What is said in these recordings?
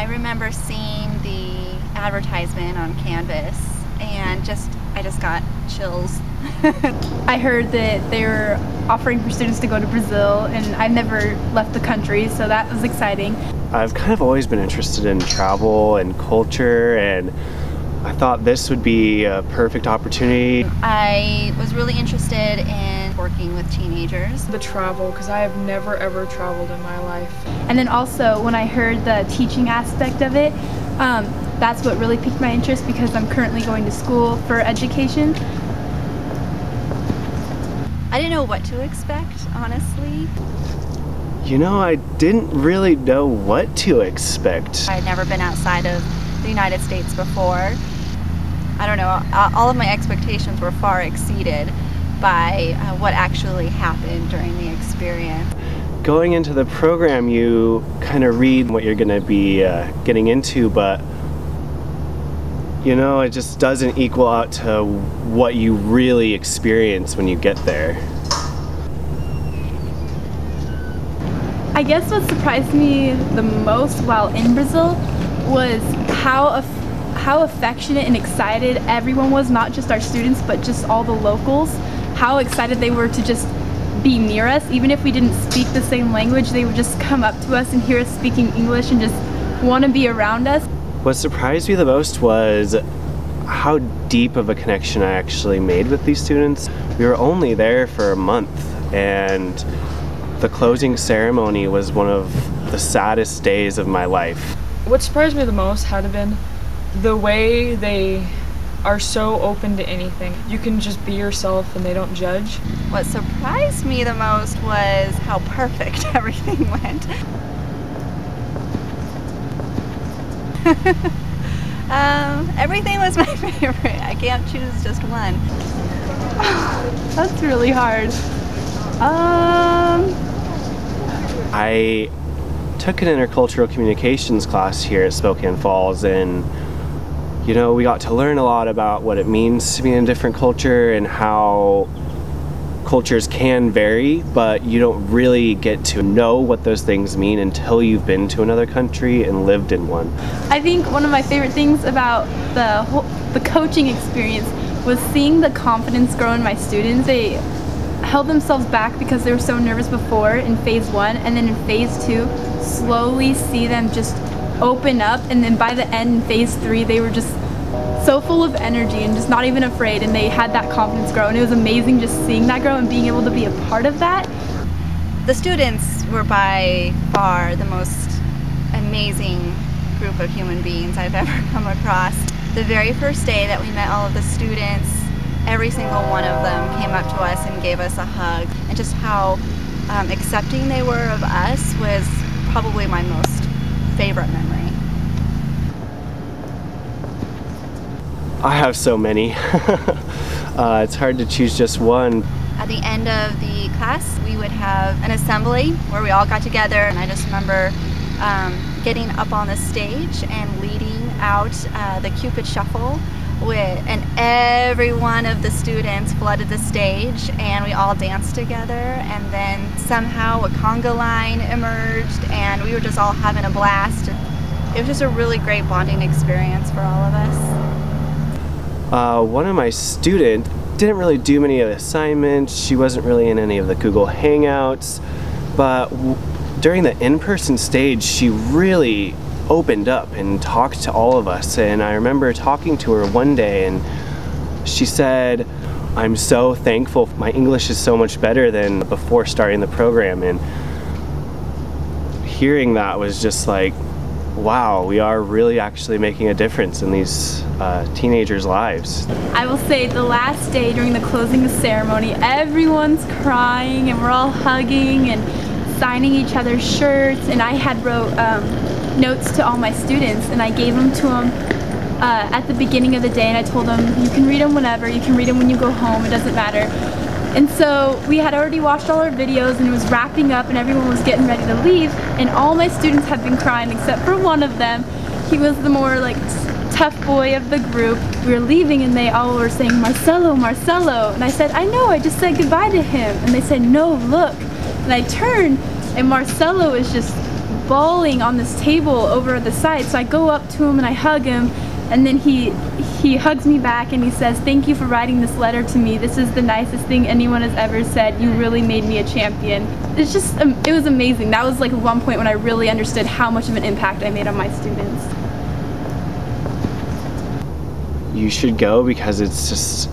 I remember seeing the advertisement on Canvas and I just got chills. I heard that they were offering for students to go to Brazil, and I've never left the country, so that was exciting. I've kind of always been interested in travel and culture, and I thought this would be a perfect opportunity. I was really interested in working with teenagers. The travel, because I have never ever traveled in my life. And then also when I heard the teaching aspect of it, that's what really piqued my interest, because I'm currently going to school for education. I didn't know what to expect, honestly. You know, I didn't really know what to expect. I'd never been outside of the United States before. I don't know, all of my expectations were far exceeded by what actually happened during the experience. Going into the program, you kind of read what you're going to be getting into, but you know, it just doesn't equal out to what you really experience when you get there. I guess what surprised me the most while in Brazil was how affectionate and excited everyone was, not just our students, but just all the locals. How excited they were to just be near us. Even if we didn't speak the same language, they would just come up to us and hear us speaking English and just want to be around us. What surprised me the most was how deep of a connection I actually made with these students. We were only there for a month, and the closing ceremony was one of the saddest days of my life. What surprised me the most had been the way they are so open to anything. You can just be yourself and they don't judge. What surprised me the most was how perfect everything went. Everything was my favorite. I can't choose just one. That's really hard. I took an intercultural communications class here at Spokane Falls, and you know, we got to learn a lot about what it means to be in a different culture and how cultures can vary, but you don't really get to know what those things mean until you've been to another country and lived in one. I think one of my favorite things about the coaching experience was seeing the confidence grow in my students. They held themselves back because they were so nervous before in phase 1, and then in phase 2 slowly see them just open up, and then by the end in phase 3 they were just so full of energy and just not even afraid, and they had that confidence grow, and it was amazing just seeing that grow and being able to be a part of that. The students were by far the most amazing group of human beings I've ever come across. The very first day that we met all of the students, every single one of them came up to us and gave us a hug, and just how accepting they were of us was probably my most favorite memory. I have so many. It's hard to choose just one. At the end of the class, we would have an assembly where we all got together, and I just remember getting up on the stage and leading out the Cupid Shuffle, and every one of the students flooded the stage, and we all danced together, and then somehow a conga line emerged, and we were just all having a blast. It was just a really great bonding experience for all of us. One of my students didn't really do many of the assignments. She wasn't really in any of the Google Hangouts, but during the in-person stage, she really opened up and talked to all of us. And I remember talking to her one day, and she said, "I'm so thankful. My English is so much better than before starting the program." And hearing that was just like, wow, we are really actually making a difference in these teenagers' lives. I will say the last day during the closing ceremony, everyone's crying and we're all hugging and signing each other's shirts, and I had wrote notes to all my students, and I gave them to them at the beginning of the day, and I told them, you can read them whenever, you can read them when you go home, it doesn't matter. And so we had already watched all our videos, and it was wrapping up and everyone was getting ready to leave, and all my students had been crying except for one of them. He was the more like tough boy of the group. We were leaving and they all were saying, "Marcelo, Marcelo." And I said, "I know, I just said goodbye to him." And they said, "No, look." And I turned and Marcelo is just bawling on this table over at the side. So I go up to him and I hug him, and then he hugs me back and he says, "Thank you for writing this letter to me. This is the nicest thing anyone has ever said. You really made me a champion." It's just, it was amazing. That was like one point when I really understood how much of an impact I made on my students. You should go because it's just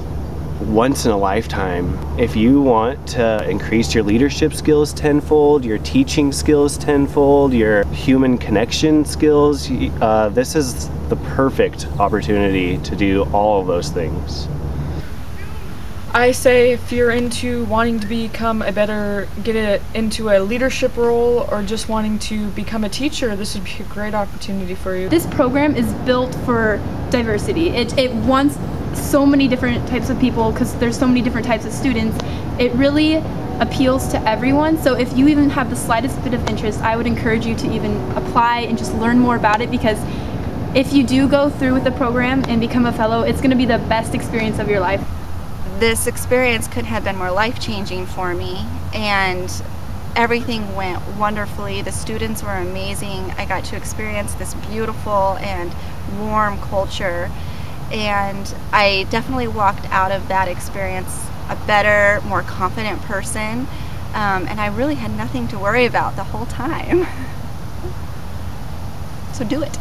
once in a lifetime. If you want to increase your leadership skills tenfold, your teaching skills tenfold, your human connection skills, this is the perfect opportunity to do all of those things. I say if you're into wanting to become into a leadership role or just wanting to become a teacher, this would be a great opportunity for you. This program is built for diversity. It wants so many different types of people because there's so many different types of students. It really appeals to everyone. So if you even have the slightest bit of interest, I would encourage you to even apply and just learn more about it, because if you do go through with the program and become a fellow, it's going to be the best experience of your life. This experience couldn't have been more life-changing for me, and everything went wonderfully. The students were amazing. I got to experience this beautiful and warm culture, and I definitely walked out of that experience a better, more confident person, and I really had nothing to worry about the whole time. So do it.